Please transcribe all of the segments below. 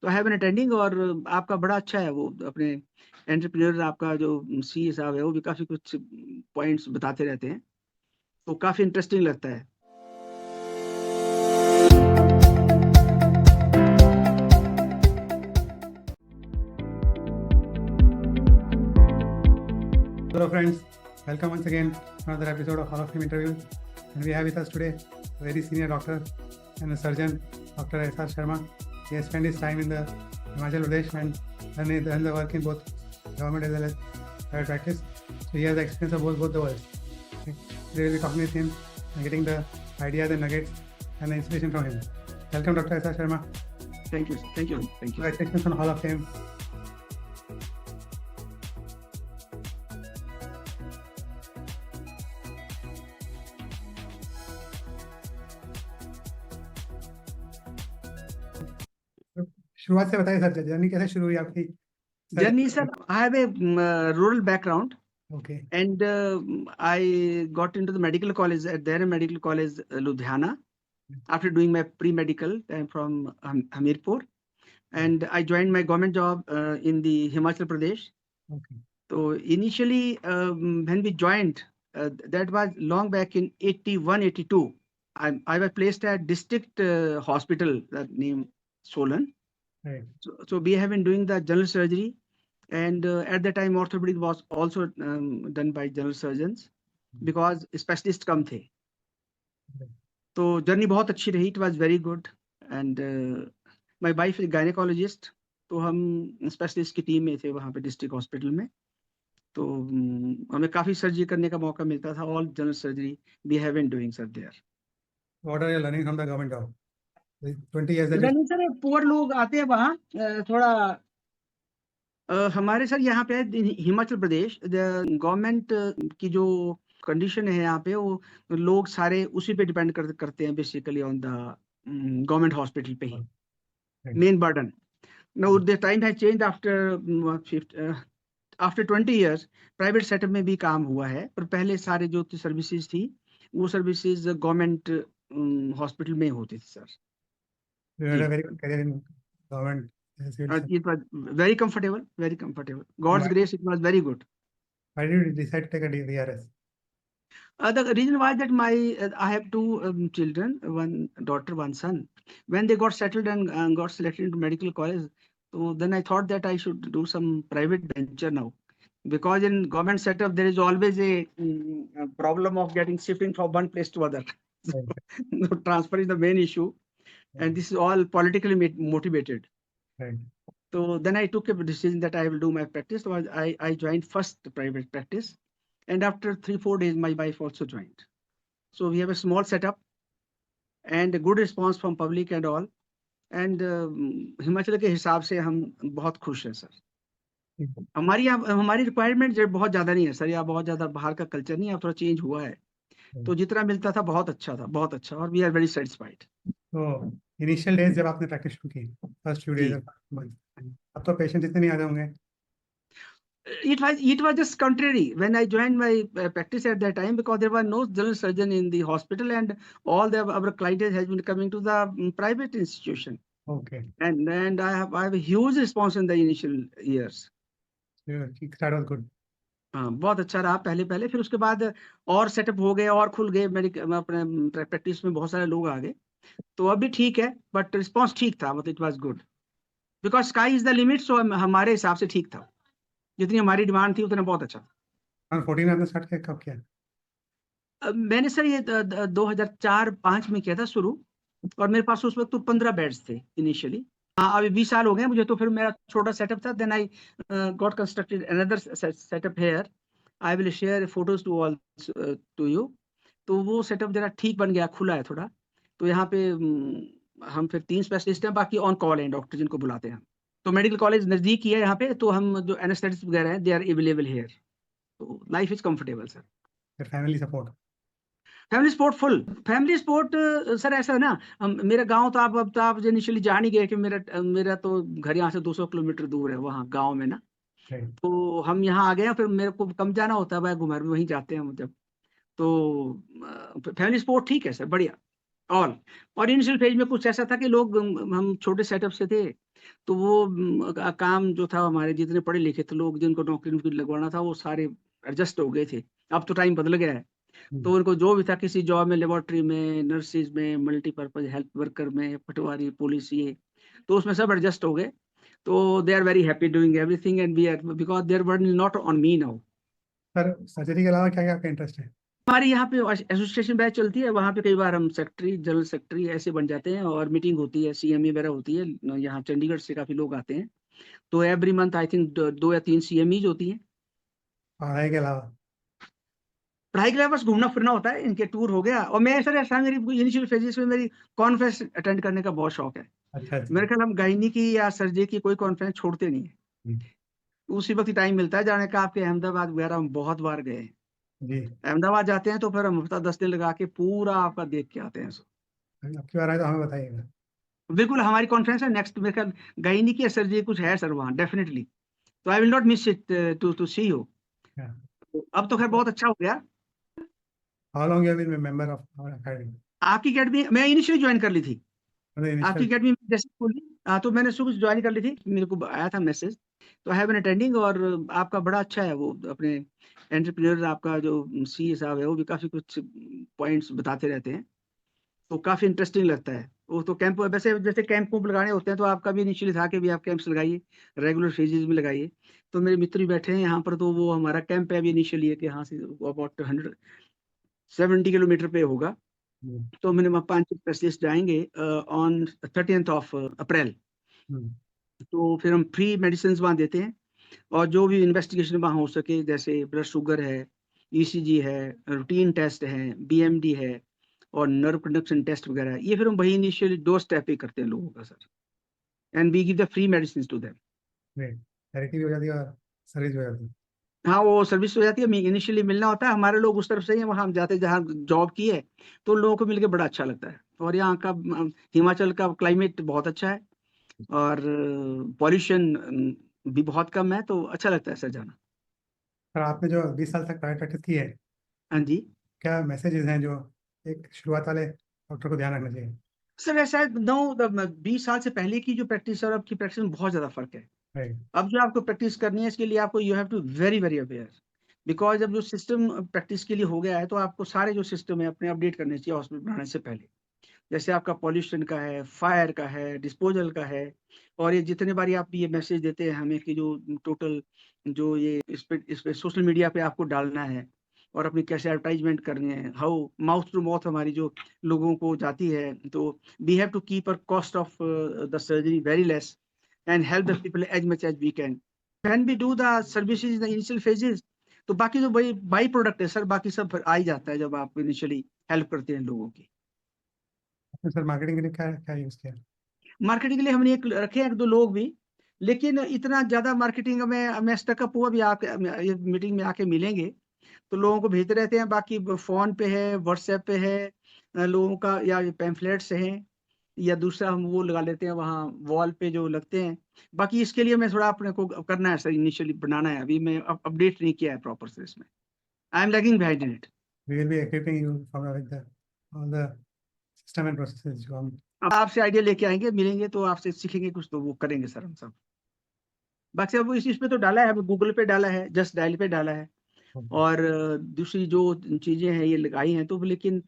तो I have an attending, और आपका बड़ा अच्छा है वो अपने एंटरप्रेन्योर, आपका जो सी साहब है वो भी काफी कुछ पॉइंट्स बताते रहते हैं, तो काफी इंटरेस्टिंग लगता है। Hello friends, welcome once again to another episode of Hall of Fame Interviews. And we have with us today a very senior doctor and a surgeon, Dr. S.R. Sharma. He has spent his time in the Himachal Pradesh and done the work in both government as well as private practice. So he has the experience of both the worlds. Okay. Today we'll be talking with him and getting the ideas and nuggets and the inspiration from him. Welcome Dr. S.R. Sharma. Thank you, thank you, thank you. Congratulations on Hall of Fame. शुरुआत से बताइए sir, journey कैसे शुरू हुई आपकी? Journey, sir, I have a rural background. Okay. And I got into the medical college at Dehra Medical College, Ludhiana, after doing my pre-medical. I'm from Hamirpur, and I joined my government job in the Himachal Pradesh. Okay. So initially, when we joined, that was long back in 81, 82. I was placed at district hospital, that name Solan. Right. So we have been doing the general surgery. And at that time, orthopedic was also done by general surgeons because specialists कम थे. तो journey बहुत अच्छी रही. It was very good. And my wife is gynecologist. तो हम specialist की team में थे वहाँ पे डिस्ट्रिक्ट हॉस्पिटल में. तो हमें काफी सर्जरी करने का मौका मिलता था. All general surgery we have been doing sir there. What are you learning from the government job? 20 years. नहीं सर, पुअर लोग आते हैं वहाँ थोड़ा हमारे सर यहाँ पे हिमाचल प्रदेश गवर्नमेंट की जो कंडीशन है यहाँ पे, वो लोग सारे उसी पे डिपेंड करते हैं basically on the government hospital पे ही main burden. Now the time has change after 20 years. Private setup में भी काम हुआ है, पर पहले सारे जो सर्विसेज थी वो सर्विसेज गवर्नमेंट हॉस्पिटल में होती थी sir. Very good career in government. It was very comfortable, very comfortable. God's grace, it was very good. Why did you decide to take a VRS? The reason was that I have two children, one daughter, one son. When they got settled and got selected into medical college, so then I thought that I should do some private venture now, because in government setup there is always a problem of getting shifting from one place to other. So, transfer is the main issue, and this is all politically motivated. Right. So then I took a decision that I will do my practice. So I joined first private practice. And after 3-4 days, my wife also joined. So we have a small setup and a good response from public and all. And Himachal के हिसाब से हम बहुत खुश हैं sir. हमारी requirement बहुत ज़्यादा नहीं है सर. यहाँ बहुत ज़्यादा बाहर का कल्चर नहीं है, थोड़ा चेंज हुआ है. तो जितना मिलता था बहुत अच्छा था, बहुत अच्छा. और वी आर वेरी सेटिस्फाइड. तो इनिशियल डेज जब आपने प्रैक्टिस शुरू की, फर्स्ट फ्यू डेज, अब तो पेशेंट इतने नहीं आते होंगे. It was just contrary when I joined my practice at that time, because there was no general surgeon in the hospital, and all our clientele has been coming to the private institution. Okay. And I have a huge response in the initial years. That was good. हाँ, बहुत अच्छा रहा पहले. फिर उसके बाद और setup हो गए और खुल गए. अपने प्रैक्टिस में बहुत सारे लोग आ गए, तो अभी ठीक है. बट रिस्पॉन्स ठीक था, मतलब it was good, because sky is the limit. So हमारे हिसाब से ठीक था. जितनी हमारी डिमांड थी उतना बहुत अच्छा था. 14 आपने स्टार्ट किया, कब किया? मैंने सर ये 2004-05 में किया था शुरू, और मेरे पास उस वक्त तो 15 बेड्स थे इनिशियली. हाँ, अभी 20 साल हो गए मुझे. तो फिर मेरा छोटा सेटअप था. Then I got constructed another setup here. I will share photos to you. तो वो सेटअप जरा ठीक बन गया, खुला है थोड़ा. तो यहाँ पे हम फिर 3 स्पेशलिस्ट हैं, बाकी ऑन कॉल हैं डॉक्टर जिनको बुलाते हैं हम. तो मेडिकल कॉलेज नजदीक ही है यहाँ पे, तो हम जो एनेस्थेटिस्ट वगैरह हैं दे आर अवेलेबल हियर. तो life is comfortable sir. Family support, family support full. Family support sir ऐसा है ना, मेरा गांव तो आप इनिशियली जान ही गए कि मेरा तो घर यहाँ से 200 किलोमीटर दूर है वहाँ गांव में ना. तो हम यहाँ आ गए हैं. फिर मेरे को कम जाना होता है, घुमार में वहीं जाते हैं जब. तो फैमिली सपोर्ट ठीक है सर, बढ़िया. ऑल। और इनिशियल फेज में कुछ ऐसा था कि लोग हम छोटे सेटअप से थे, तो वो काम जो था, हमारे जितने पढ़े लिखे थे लोग जिनको नौकरी लगवाना था, वो सारे एडजस्ट हो गए थे। अब तो टाइम बदल गया है, तो उनको जो भी था, किसी जॉब में, लेबोरेटरी में, नर्सिस में, मल्टीपर्पज हेल्थ वर्कर में, पटवारी, पुलिस, ये तो उसमें सब एडजस्ट हो गए। तो they are very happy doing everything and we are, because their burden is not on me now. Sir surgery के अलावा क्या क्या आपका इंटरेस्ट है? हमारी यहाँ पे एसोसिएशन बैच चलती है, वहाँ पे कई बार हम सेक्रेटरी, जनरल सेक्रेटरी ऐसे बन जाते हैं, और मीटिंग होती है, सीएमई वगैरह होती है। यहाँ चंडीगढ़ से काफी लोग आते हैं, तो एवरी मंथ आई थिंक 2 या 3 सीएमईज होती हैं। पढ़ाई के अलावा? पढ़ाई के लिए बस घूमना फिरना होता है, इनके टूर हो गया। और मैं सर ऐसा, मेरी इनिशियल फेजेस में मेरी कॉन्फ्रेंस अटेंड करने का बहुत शौक है। अच्छा अच्छा। मेरे ख्याल हम गायनी की या सर्जरी की कोई कॉन्फ्रेंस छोड़ते नहीं है। हम्म, उसी वक्त ही टाइम मिलता है जाने का। आपके अहमदाबाद वगैरह हम बहुत बार गए हैं। जी। अहमदाबाद जाते हैं तो फिर हम हफ्ता 10 दिन लगा के पूरा आपका देख के आते हैं। आपकी बार आए तो हमें बताइएगा। बिल्कुल, हमारी कॉन्फ्रेंस है नेक्स्ट, मेरे ख्याल गायनी की या सर्जरी कुछ है सर वहाँ, डेफिनेटली। तो I will not miss it to see you. अब तो खैर बहुत अच्छा हो गया। How long you have been member of our academy? आपकी अकेडमी मैं इनिशियली ज्वाइन कर ली थी। मतलब आपकी इनिशियल? अकेडमी में जैसे खोली, तो मैंने सुबह ज्वाइन कर ली थी, मेरे को आया था मैसेज, तो आई हैव बीन अटेंडिंग। और आपका बड़ा अच्छा है, वो अपने एंटरप्रेन्योर, आपका जो सीए साहब है, वो भी काफी कुछ पॉइंट्स बताते रहते हैं, तो काफी इंटरेस्टिंग लगता है। वो तो कैंप, वैसे जैसे कैंप लगाने होते हैं, तो आपका भी इनिशियली था कि भी आप कैंप्स लगाइए, रेगुलर फेजेस में लगाइए। तो मेरे मित्र भी बैठे हैं यहाँ पर, तो वो हमारा कैंप है अभी इनिशियली है कि यहाँ से अबाउट 170 किलोमीटर पे होगा। तो मैंने वहाँ 5 स्पेशलिस्ट जाएंगे ऑन 30th ऑफ अप्रैल। तो फिर हम फ्री मेडिसिन वहाँ देते हैं, और जो भी इन्वेस्टिगेशन वहाँ हो सके, जैसे ब्लड शुगर है, ईसीजी है, रूटीन टेस्ट है, बीएमडी है, और नर्व कंडक्शन टेस्ट वगैरह, ये फिर हम वही इनिशियली 2 स्टेप पे करते हैं लोगों का sir. And we give the free medicine to them. Therapy भी हो जाती है और सर्विस भी हो जाती है। हाँ, वो सर्विस हो जाती है, इनिशियली मिलना होता है। हमारे लोग उस तरफ से ही हैं, वहाँ हम जाते हैं जहाँ जॉब की है, तो लोगों को मिलकर बड़ा अच्छा लगता है। और यहाँ का हिमाचल का क्लाइमेट बहुत अच्छा है, और पॉल्यूशन भी बहुत कम है, तो अच्छा लगता है सर जाना। सर आपने जो 20 साल तक प्राइवेट प्रैक्टिस की है, हाँ जी क्या मैसेजेस हैं जो एक शुरुआत वाले डॉक्टर को ध्यान रखना चाहिए? सर, ऐसा है 20 साल से पहले की जो प्रैक्टिस और अब की प्रैक्टिस में बहुत ज्यादा फर्क है। राइट। अब जो आपको प्रैक्टिस करनी है, इसके लिए आपको you have to very very aware, because अब जो सिस्टम प्रैक्टिस के लिए हो गया है, तो आपको सारे जो सिस्टम है अपने अपडेट करने चाहिए हॉस्पिटल बनाने से पहले। जैसे आपका पॉल्यूशन का है, फायर का है, डिस्पोजल का है, और ये जितने बारी आप ये मैसेज देते हैं हमें कि जो टोटल जो ये इस पे सोशल मीडिया पे आपको डालना है, और अपनी कैसे एडवर्टाइजमेंट करनी है, हाउ माउथ टू माउथ हमारी जो लोगों को जाती है, तो we have to keep a cost of the surgery very less and help the people as much as we can. Can be do the services in the initial phases. तो बाकी जो बाई प्रोडक्ट है sir, बाकी सब फिर आ ही जाता है जब आप इनिशियली हेल्प करते हैं लोगों की। आपने सर मार्केटिंग के लिए क्या क्या यूज़ किया? मार्केटिंग के लिए हमने एक रखे हैं 1-2 लोग भी, लेकिन इतना ज्यादा मार्केटिंग में मैं स्टकअप हुआ भी। आप ये मीटिंग में आके मिलेंगे तो लोगों को भेजते रहते हैं, बाकी फोन पे है, व्हाट्सएप पे है लोगों का, या पैम्फलेट्स हैं, या दूसरा हम वो लगा लेते हैं वहाँ वॉल पे जो लगते हैं। बाकी इसके लिए मैं थोड़ा अपने को करना है सर, इनिशियली बनाना है, अभी मैं अपडेट नहीं किया है प्रॉपर से इसमें। I am lagging behind in it. We will be equipping you from with the all the system and processes जो हम। अब आपसे आइडिया लेके आएंगे, मिलेंगे तो आपसे सीखेंगे कुछ, तो वो करेंगे सर हम सब। बाकी अब इस पे तो डाला है, गूगल पे डाला है, जस्ट डायल पे डाला है, और दूसरी जो चीजें हैं ये लगाई हैं, तो लेकिन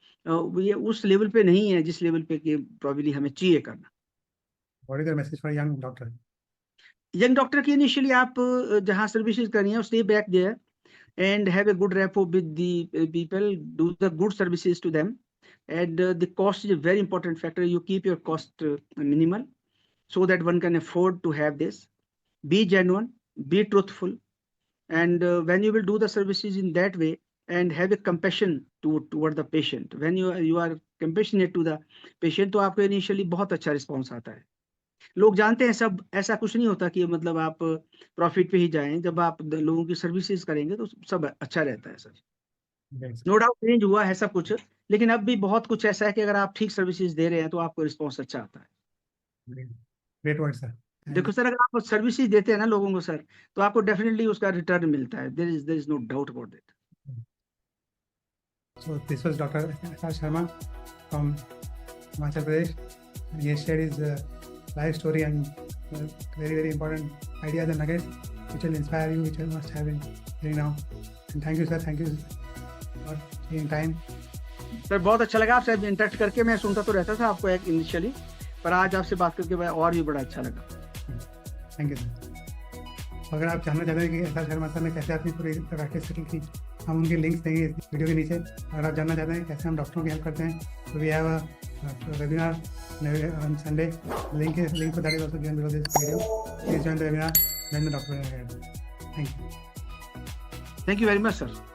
ये उस लेवल पे नहीं है जिस लेवल पे कि प्रॉब्ली हमें चाहिए करना। What is your message for young doctor? Young doctor की इनिशियली आप जहाँ सर्विसेज करी है, stay back there and have a good rapport with the people, do the good services to them, and the cost is a very important factor. You keep your cost minimal so that one can afford to have this. Be genuine, be truthful, and when you will do the services in that way and have a compassion toward the patient, when you are compassionate to the patient, तो आपको initially बहुत अच्छा response आता है। लोग जानते हैं सब, ऐसा कुछ नहीं होता कि मतलब आप प्रॉफिट पे ही जाएं। जब आप लोगों की सर्विसेज करेंगे तो सब अच्छा रहता है सर। नो डाउट चेंज हुआ है सब कुछ, लेकिन अब भी बहुत कुछ ऐसा है कि अगर आप ठीक सर्विसेज दे रहे हैं तो आपको रिस्पॉन्स अच्छा आता है। Great word sir. देखो सर, अगर आप सर्विसेज देते हैं ना लोगों को सर, तो आपको डेफिनेटली उसका रिटर्न मिलता है। There is no doubt about that. So this was Dr. S.R. Sharma from Himachal Pradesh. And he has shared his life story and very important ideas and nuggets which will inspire you, which you must have in hearing now. And thank you, sir. Thank you for taking time. Sir बहुत अच्छा लगा आपसे interact करके. मैं सुनता तो रहता था आपको एक इनिशियली, पर आज आपसे बात करके और भी बड़ा अच्छा लगा. Thank you sir. अगर आप जानना चाहते हैं कि एसआर शर्मा सर ने कैसे अपनी पूरी प्रैक्टिस सेटल की, हम उनके लिंक्स देंगे इस वीडियो के नीचे. अगर आप जानना चाहते हैं कैसे हम डॉक्टरों की हेल्प करते हैं, तो we have a webinar on Sunday. Link for that is also given below this video. Please join the webinar. Then the doctor will help. Thank you. Thank you very much, sir.